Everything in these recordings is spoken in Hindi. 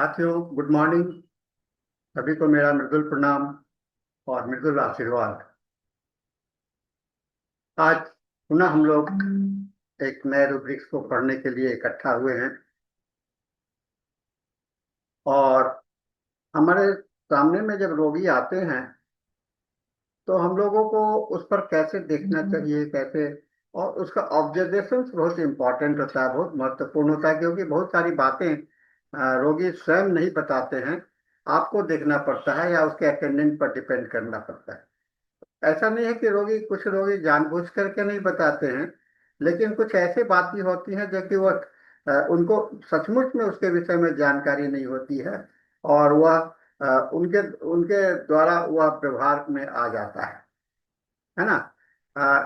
साथियों, गुड मॉर्निंग। सभी को मेरा मृदुल प्रणाम और मृदुल आशीर्वाद। आज पुनः हम लोग एक नए रूब्रिक्स को पढ़ने के लिए इकट्ठा हुए हैं और हमारे सामने में जब रोगी आते हैं तो हम लोगों को उस पर कैसे देखना चाहिए, कैसे। और उसका ऑब्जर्वेशन बहुत इंपॉर्टेंट होता है, बहुत महत्वपूर्ण होता है, क्योंकि बहुत सारी बातें रोगी स्वयं नहीं बताते हैं। आपको देखना पड़ता है या उसके अटेंडेंट पर डिपेंड करना पड़ता है। ऐसा नहीं है कि कुछ रोगी जानबूझ करके नहीं बताते हैं, लेकिन कुछ ऐसी बातें होती हैं जो कि वो उनको सचमुच में उसके विषय में जानकारी नहीं होती है और वह उनके उनके द्वारा वह व्यवहार में आ जाता है ना।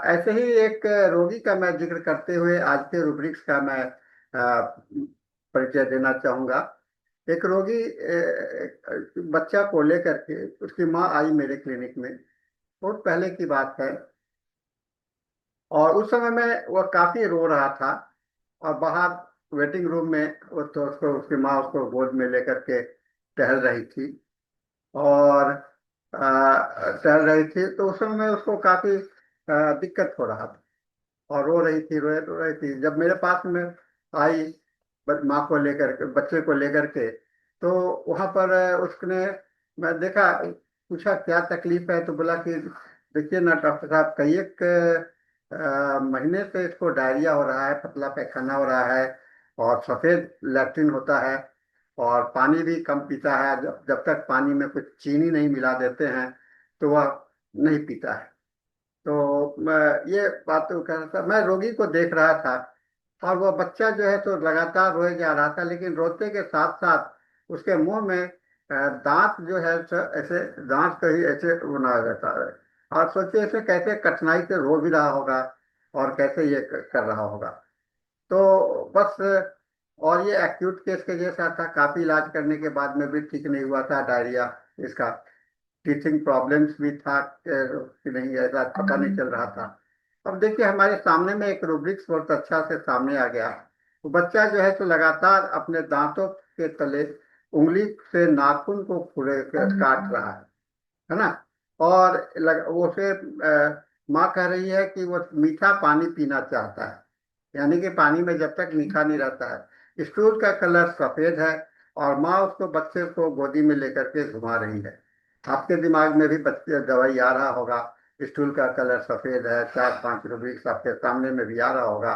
ऐसे ही एक रोगी का मैं जिक्र करते हुए आज के रूब्रिक्स का मैं परिचय देना चाहूंगा। एक रोगी बच्चा को लेकर के उसकी माँ आई मेरे क्लिनिक में। बहुत पहले की बात है और उस समय में वह काफी रो रहा था और बाहर वेटिंग रूम में वो तो उसको उसकी माँ उसको गोद में लेकर के टहल रही थी और टहल रही थी। तो उस समय में उसको काफी दिक्कत हो रहा था और रो रही थी। जब मेरे पास में आई माँ को लेकर के, बच्चे को लेकर के, तो वहां पर उसने, मैं देखा, पूछा क्या तकलीफ है, तो बोला कि देखिए ना डॉक्टर साहब, कई एक महीने से इसको डायरिया हो रहा है, पतला पैखाना हो रहा है और सफेद लैट्रिन होता है और पानी भी कम पीता है। जब जब तक पानी में कुछ चीनी नहीं मिला देते हैं तो वह नहीं पीता है। तो ये बात तो कह रहा था, मैं रोगी को देख रहा था और वो बच्चा जो है तो लगातार रोए जा रहा था, लेकिन रोते के साथ साथ उसके मुंह में दांत जो है ऐसे, दांत कहीं ऐसे बना रहता है। और सोचिए इसे कैसे कठिनाई से रो भी रहा होगा और कैसे ये कर रहा होगा। तो बस, और ये एक्यूट केस के जैसा था, काफी इलाज करने के बाद में भी ठीक नहीं हुआ था डायरिया इसका। टीचिंग प्रॉब्लम्स भी था कि नहीं, ऐसा पता नहीं चल रहा था। अब देखिए हमारे सामने में एक रूब्रिक्स बहुत अच्छा से सामने आ गया। वो बच्चा जो है तो लगातार अपने दांतों के तले उंगली से नाखून को काट रहा है ना। और वो उसे माँ कह रही है कि वो मीठा पानी पीना चाहता है, यानी कि पानी में जब तक मीठा नहीं रहता है। स्टूल का कलर सफेद है और माँ उसको, बच्चे को गोदी में लेकर के घुमा रही है। आपके दिमाग में भी बच्चे दवाई आ रहा होगा, स्टूल का कलर सफेद है, 4-5 रूबिक्स आपके सामने में भी आ रहा होगा।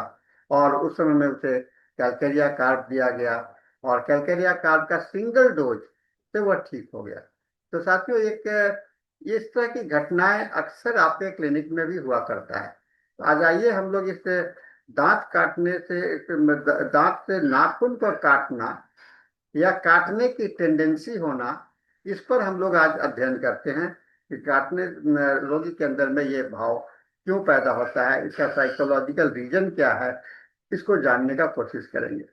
और उस समय में उसे कैलकेरिया कार्ब दिया गया और कैलकेरिया कार्ब का सिंगल डोज से वह ठीक हो गया। तो साथियों, एक इस तरह की घटनाएं अक्सर आपके क्लिनिक में भी हुआ करता है। तो आज आइए हम लोग इस दांत काटने से, दांत से नाखून को काटना या काटने की टेंडेंसी होना, इस पर हम लोग आज अध्ययन करते हैं कि काटने रोगी के अंदर में ये भाव क्यों पैदा होता है, इसका साइकोलॉजिकल रीजन क्या है, इसको जानने का कोशिश करेंगे।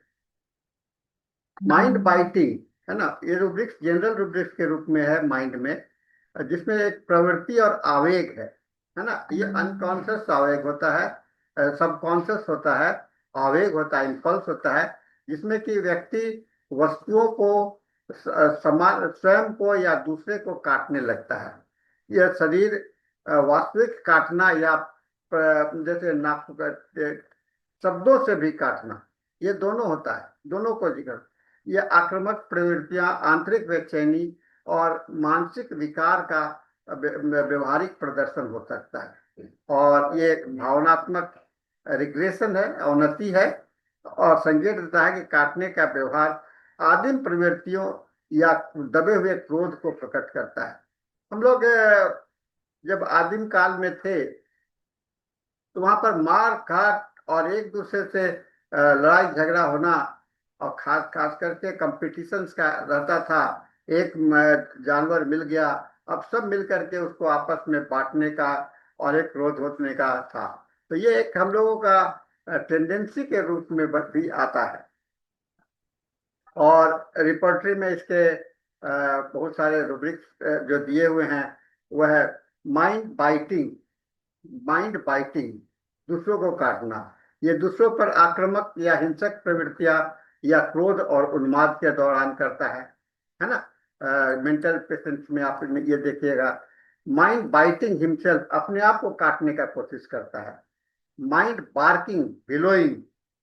माइंड बाइटिंग है ना, ये रूब्रिक्स जनरल रूब्रिक्स के रूप में है माइंड में, जिसमें एक प्रवृत्ति और आवेग है ना। ये अनकॉन्शियस आवेग होता है, सबकॉन्शियस होता है, आवेग होता है, इम्पल्स होता है, जिसमें कि व्यक्ति वस्तुओं को, समान स्वयं को या दूसरे को काटने लगता है। यह शरीर वास्तविक काटना या जैसे नाक शब्दों से भी काटना, ये दोनों होता है, दोनों को जिक्र। ये आक्रामक प्रवृत्तियां, आंतरिक बेचैनी और मानसिक विकार का व्यवहारिक प्रदर्शन हो सकता है। और ये भावनात्मक रिग्रेशन है, अवनति है और संकेत देता है कि काटने का व्यवहार आदिम प्रवृत्तियों या दबे हुए क्रोध को प्रकट करता है। हम लोग जब आदिम काल में थे तो वहां पर मार काट और एक दूसरे से लड़ाई झगड़ा होना और खास खास करके कंपटीशंस का रहता था। एक जानवर मिल गया, अब सब मिल करके उसको आपस में बांटने का और एक क्रोध होने का था। तो ये एक हम लोगों का टेंडेंसी के रूप में भी आता है। और रिपोर्टरी में इसके बहुत सारे रूब्रिक्स जो दिए हुए हैं, वह है माइंड बाइटिंग। माइंड बाइटिंग, दूसरों को काटना, ये दूसरों पर आक्रामक या हिंसक प्रवृत्तियां या क्रोध और उन्माद के दौरान करता है। है ना। मेंटल पेशेंट्स में आप ये देखिएगा, माइंड बाइटिंग हिमसेल्फ, अपने आप को काटने का कोशिश करता है। माइंड बार्किंग, बिलोइंग,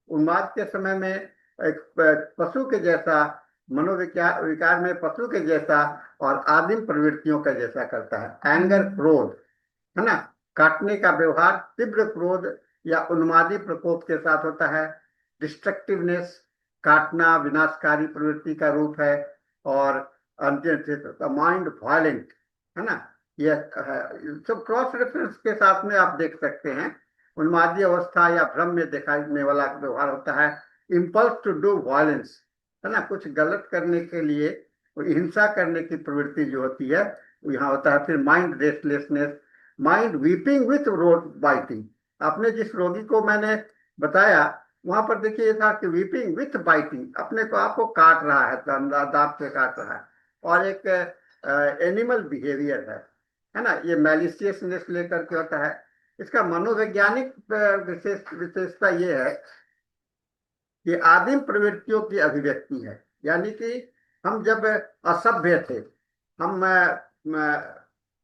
उन्माद के समय में एक पशु के जैसा, मनोविकार विकार में पशु के जैसा और आदिम प्रवृत्तियों का जैसा करता है। एंगर, क्रोध, है ना। काटने का व्यवहार तीव्र क्रोध या उन्मादी प्रकोप के साथ होता है। डिस्ट्रक्टिवनेस, काटना विनाशकारी प्रवृत्ति का रूप है। और माइंड वायलेंट, है ना। ये सब क्रॉस रेफरेंस के साथ में आप देख सकते हैं। उन्मादी अवस्था या भ्रम में दिखाने वाला व्यवहार होता है। इम्पल्स टू डू वायलेंस, है ना, कुछ गलत करने के लिए हिंसा करने की प्रवृत्ति जो होती है वो यहाँ होता है। फिर mind restlessness, mind weeping with road biting. आपने जिस रोगी को मैंने बताया वहां पर देखिए था कि वीपिंग विथ बाइटिंग, अपने को आपको काट रहा है, दांत से काट रहा है। और एक एनिमल बिहेवियर है ना। ये मैलिशियसनेस लेकर के होता है। इसका मनोवैज्ञानिक विशेषता ये है कि आदिम प्रवृत्तियों की अभिव्यक्ति है। यानी कि हम जब असभ्य थे, हम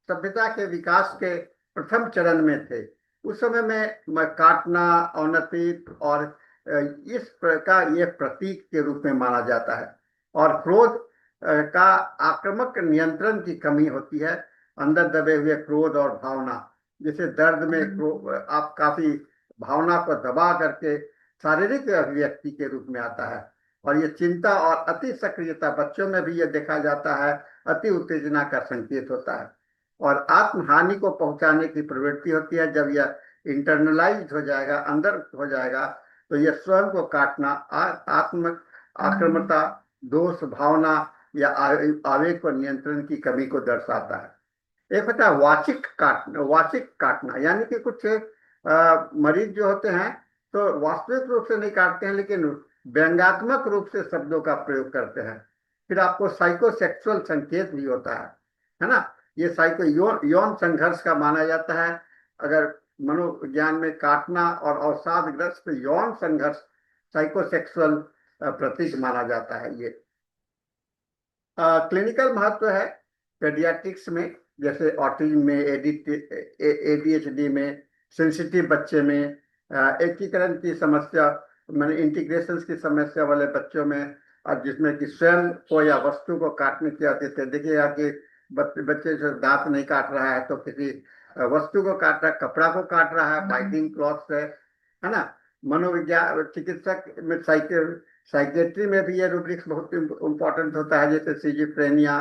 सभ्यता के विकास के प्रथम चरण में थे, उस समय में काटना, अवनति और इस प्रकार ये प्रतीक के रूप में माना जाता है। और क्रोध का आक्रामक नियंत्रण की कमी होती है। अंदर दबे हुए क्रोध और भावना, जैसे दर्द में आप काफी भावना को दबा करके शारीरिक अभिव्यक्ति के रूप में आता है। और ये चिंता और अति सक्रियता, बच्चों में भी ये देखा जाता है, अति उत्तेजना का संकेत होता है। और आत्महानि को पहुंचाने की प्रवृत्ति होती है। जब यह इंटरनलाइज हो जाएगा, अंदर हो जाएगा, तो यह स्वयं को काटना, आत्म आक्रमणता, दोष भावना या आवेग पर नियंत्रण की कमी को दर्शाता है। एक होता है वाचिक काटना, यानी कि कुछ मरीज जो होते हैं तो वास्तविक रूप से नहीं काटते हैं, लेकिन व्यंग्यात्मक रूप से शब्दों का प्रयोग करते हैं। फिर आपको साइकोसेक्सुअल संकेत भी होता है ना। ये साइको यौन संघर्ष का माना जाता है। अगर मनोविज्ञान में काटना और अवसादग्रस्त यौन संघर्ष साइकोसेक्सुअल प्रतीक माना जाता है। ये क्लिनिकल महत्व है पेडियाट्रिक्स में, जैसे ऑटिज्म में, एडीएचडी में, सेंसिटिव बच्चे में, एकीकरण की समस्या, मैंने इंटीग्रेशन की समस्या वाले बच्चों में, और जिसमें कि स्वयं को या वस्तु को काटने की आदत है। देखिएगा कि बच्चे जो दांत नहीं काट रहा है तो किसी वस्तु को काट रहा है, कपड़ा को काट रहा है, बाइटिंग क्लॉथ से, है ना। मनोविज्ञान चिकित्सक में साइकेट्री में भी ये रूब्रिक्स बहुत इंपॉर्टेंट होता है, जैसे सिजिफ्रेनिया,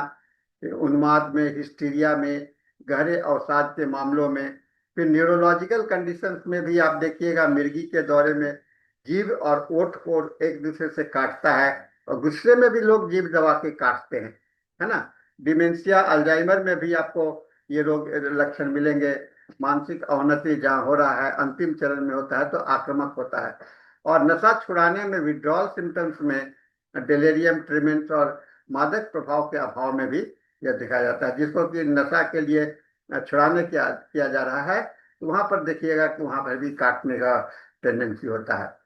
उन्माद में, हिस्टीरिया में, गहरे अवसाद के मामलों में। फिर न्यूरोलॉजिकल कंडीशंस में भी आप देखिएगा, मिर्गी के दौरे में जीभ और ओठ को एक दूसरे से काटता है, और गुस्से में भी लोग जीभ दबा के काटते हैं, है ना। डिमेंशिया, अल्जाइमर में भी आपको ये रोग लक्षण मिलेंगे। मानसिक अवनति जहाँ हो रहा है, अंतिम चरण में होता है तो आक्रामक होता है। और नशा छुड़ाने में विड्रॉल सिम्टम्स में डेलेरियम, ट्रीमेंस और मादक प्रभाव के अभाव में भी यह देखा जाता है। जिसको कि नशा के लिए छुड़ाने किया जा रहा है, तो वहां पर देखिएगा कि वहां पर भी काटने का टेंडेंसी होता है।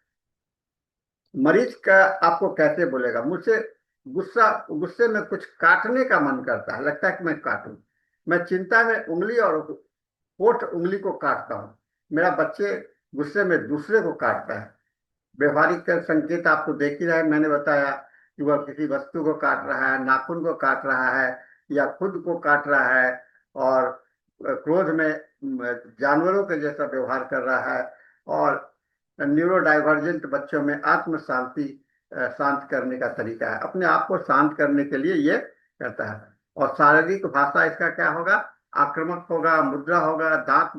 मरीज का आपको कैसे बोलेगा, मुझसे गुस्से में कुछ काटने का मन करता है, लगता है कि मैं काटूं। मैं चिंता में उंगली और होठ उंगली को काटता हूँ। मेरा बच्चे गुस्से में दूसरे को काटता है। व्यवहारिक संकेत आपको देख ही रहे, मैंने बताया कि वह किसी वस्तु को काट रहा है, नाखून को काट रहा है, या खुद को काट रहा है। और क्रोध में जानवरों के जैसा व्यवहार कर रहा है। और न्यूरो डाइवर्जेंट बच्चों में आत्म शांति शांत करने का तरीका है, अपने आप को शांत करने के लिए ये करता है। और शारीरिक भाषा इसका क्या होगा, आक्रामक होगा, मुद्रा होगा, दांत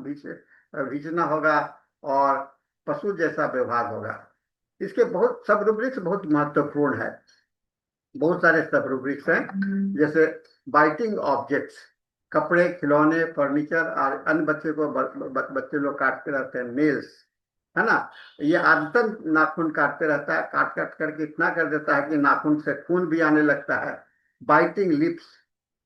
भींचना होगा, और पशु जैसा व्यवहार होगा। इसके बहुत सब रूब्रिक्स बहुत महत्वपूर्ण है। बहुत सारे सब रूब्रिक्स हैं, जैसे बाइटिंग ऑब्जेक्ट्स, कपड़े, खिलौने, फर्नीचर और अन्य बच्चे को बच्चे लोग काटते रहते हैं, नेल्स, है ना। ये आदतन नाखून काटते रहता है, काट काट करके इतना कर देता है कि नाखून से खून भी आने लगता है। बाइटिंग लिप्स,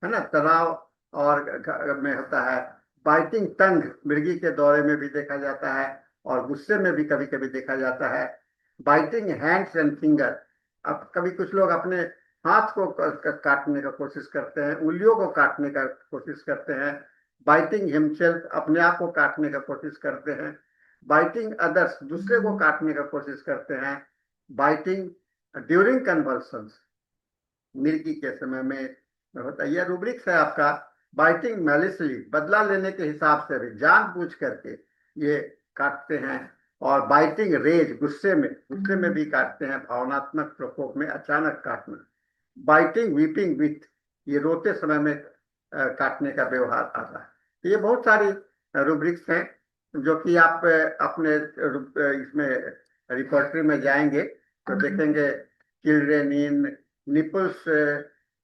है ना, तनाव और में होता है। बाइटिंग टंग मृगी के दौरे में भी देखा जाता है, और गुस्से में भी कभी कभी देखा जाता है। बाइटिंग हैंड्स एंड फिंगर, अब कभी कुछ लोग अपने हाथ को काटने का कोशिश करते हैं, उंगलियों को काटने का कोशिश करते हैं, बाइटिंग हिमसेल्फ, अपने आप को काटने का कोशिश करते हैं, बाइटिंग अदर्स, दूसरे को काटने का कोशिश करते हैं, बाइटिंग ड्यूरिंग कन्वल्सन्स, मिर्गी के समय में होता है। यह रूब्रिक्स है आपका। बाइटिंग मैलिसली, बदला लेने के हिसाब से भी जानबूझ करके ये काटते हैं। और बाइटिंग रेज, गुस्से में भी काटते हैं, भावनात्मक प्रकोप में अचानक काटना। बाइटिंग वीपिंग विथ, ये रोते समय में काटने का व्यवहार आता है। तो ये बहुत सारी रूब्रिक्स हैं जो कि आप अपने इसमें रिपोर्टरी में जाएंगे तो देखेंगे। चिल्ड्रेन इन निपल्स,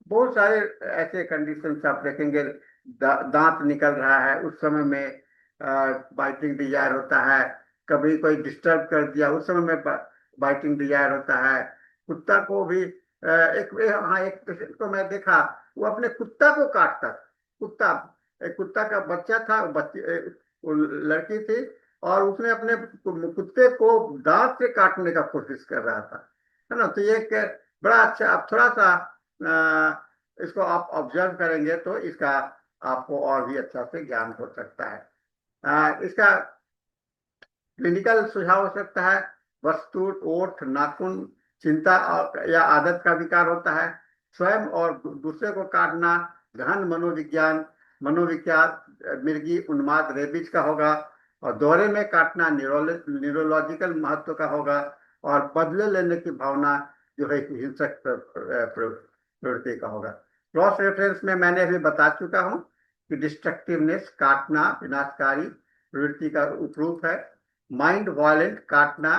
बहुत सारे ऐसे कंडीशंस आप देखेंगे। दांत निकल रहा है उस समय में बाइटिंग डिजायर होता है। कभी कोई डिस्टर्ब कर दिया उस समय में बाइटिंग डिजायर होता है। कुत्ता को भी हाँ, एक पेशेंट को मैं देखा, वो अपने कुत्ता को काटता था। कुत्ता, एक कुत्ता का बच्चा था, वो लड़की थी, और उसने अपने कुत्ते को दांत से काटने का कोशिश कर रहा था, है ना। तो ये एक बड़ा अच्छा, आप थोड़ा सा इसको आप ऑब्जर्व करेंगे तो इसका आपको और भी अच्छा से ज्ञान हो सकता है। इसका क्लिनिकल सुझाव हो सकता है। वस्तु, ओठ, नाखून, चिंता और या आदत का विकार होता है। स्वयं और दूसरे को काटना, गहन मनोविज्ञान, मनोविकार, मिर्गी उन्माद, रेबीज का होगा। और दौरे में काटना न्यूरोलॉजिकल महत्व का होगा। और बदले लेने की भावना जो है हिंसक प्रवृत्ति का होगा। क्रॉस रेफरेंस में मैंने अभी बता चुका हूं कि डिस्ट्रक्टिवनेस, काटना, विनाशकारी प्रवृत्ति का उपरूप है। माइंड वायलेंट, काटना,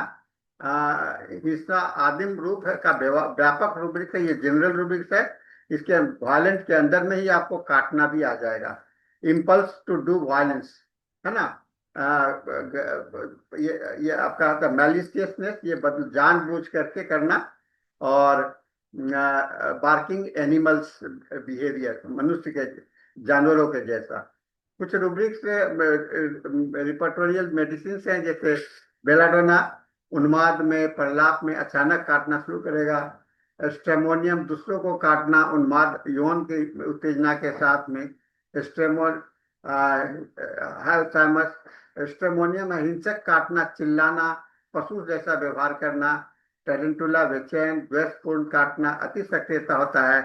हिंसा आदिम रूप है का व्यापक रूब्रिक है, ये जनरल रूब्रिक है। इसके वायलेंट के अंदर में ही आपको काटना भी आ जाएगा। इम्पल्स टू डू वायलेंस, है ना। ये आपका होता है मैलिशियसनेस, ये बदल जानबूझ करके करना। और बार्किंग एनिमल्स बिहेवियर, मनुष्य के, जानवरों के जैसा। कुछ रूब्रिक्स रिपर्टोरियल मेडिसिन हैं, जैसे बेलाडोना, उन्माद में, प्रलाप में अचानक काटना शुरू करेगा। स्ट्रेमोनियम, दूसरों को काटना, उन्माद, यौन के उत्तेजना के साथ में। स्ट्रेमोन स्ट्रेमोनियम, हिंसक काटना, चिल्लाना, पशु जैसा व्यवहार करना। टेरेंटुला, बेचैन, द्वेषपूर्ण काटना, अति सक्रियता होता है।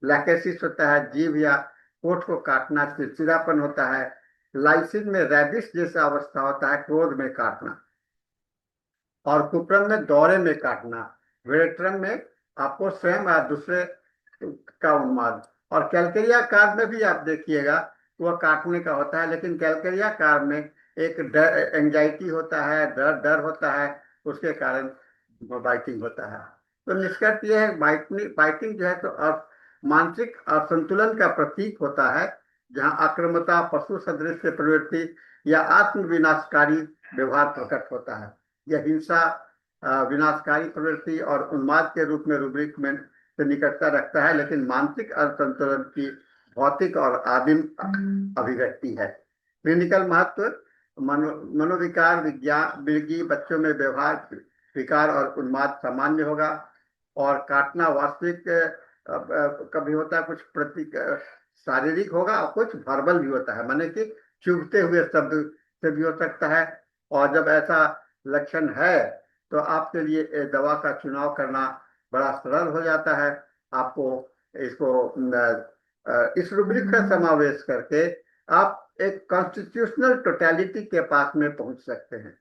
लैकेसिस होता है, जीभ या होठ को काटना, चिड़चिड़ापन होता है। लाइसिन में रैबिस जैसा अवस्था होता है, क्रोध में काटना। और कुप्रम में दौरे में काटना। वेरेट्रम में आपको स्वयं या दूसरे का उन्माद। और कैलकेरिया कार में भी आप देखिएगा वह काटने का होता है, लेकिन कैलकेरिया कार में एक एंजाइटी होता है, डर डर होता है, उसके कारण बाइटिंग होता है। तो निष्कर्ष यह है, बाइटिंग बाइटिंग जो है तो मानसिक असंतुलन का प्रतीक होता है, जहां आक्रामकता, पशु सदृश प्रवृत्ति या आत्म विनाशकारी व्यवहार प्रकट होता है। यह हिंसा, विनाशकारी प्रवृत्ति और उन्माद के रूप में रूब्रिक में से निकटता रखता है, लेकिन मानसिक असंतुलन की भौतिक और आदिम अभिव्यक्ति है। क्लिनिकल महत्व, मनोविकार, विज्ञान, मिर्गी बच्चों में व्यवहार विकार और उन्माद सामान्य होगा। और काटना वास्तविक कभी होता है, कुछ प्रतीक शारीरिक होगा और कुछ वर्बल भी होता है, माने कि चुभते हुए शब्द से भी हो सकता है। और जब ऐसा लक्षण है तो आपके लिए दवा का चुनाव करना बड़ा सरल हो जाता है। आपको इसको इस रूब्रिक का समावेश करके आप एक कॉन्स्टिट्यूशनल टोटलिटी के पास में पहुंच सकते हैं।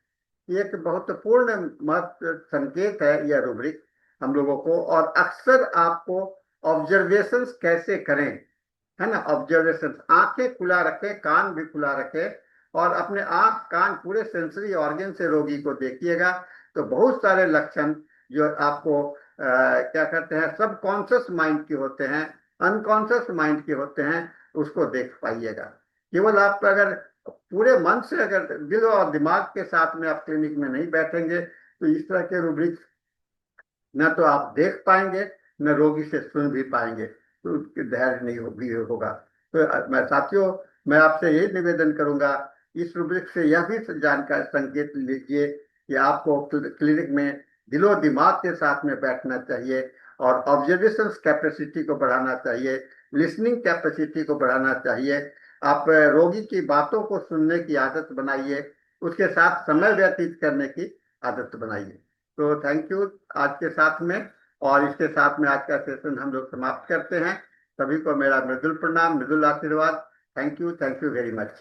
ये एक महत्वपूर्ण महत्व संकेत है यह रूब्रिक हम लोगों को। और अक्सर आपको ऑब्जर्वेशंस कैसे करें, है ना, ऑब्जर्वेशन, आंखें खुला रखें, कान भी खुला रखें, और अपने आंख कान पूरे सेंसरी ऑर्गन से रोगी को देखिएगा तो बहुत सारे लक्षण जो आपको क्या कहते हैं, सब कॉन्शियस माइंड के होते हैं, अनकॉन्शियस माइंड के होते हैं, उसको देख पाइएगा। केवल आप अगर पूरे मन से, अगर दिल और दिमाग के साथ में आप क्लिनिक में नहीं बैठेंगे तो इस तरह के रूब्रिक न तो आप देख पाएंगे न रोगी से सुन भी पाएंगे, तो उसके धैर्य नहीं भी होगा। तो मैं साथियों, मैं आपसे यही निवेदन करूंगा, इस रूब्रिक से यह भी जानकारी संकेत लीजिए कि आपको क्लिनिक में दिलो दिमाग के साथ में बैठना चाहिए और ऑब्जर्वेशन कैपेसिटी को बढ़ाना चाहिए, लिसनिंग कैपेसिटी को बढ़ाना चाहिए। आप रोगी की बातों को सुनने की आदत बनाइए, उसके साथ समय व्यतीत करने की आदत बनाइए। तो थैंक यू आज के साथ में, और इसके साथ में आज का सेशन हम लोग समाप्त करते हैं। सभी को मेरा मृदुल प्रणाम, मृदुल आशीर्वाद। Thank you very much.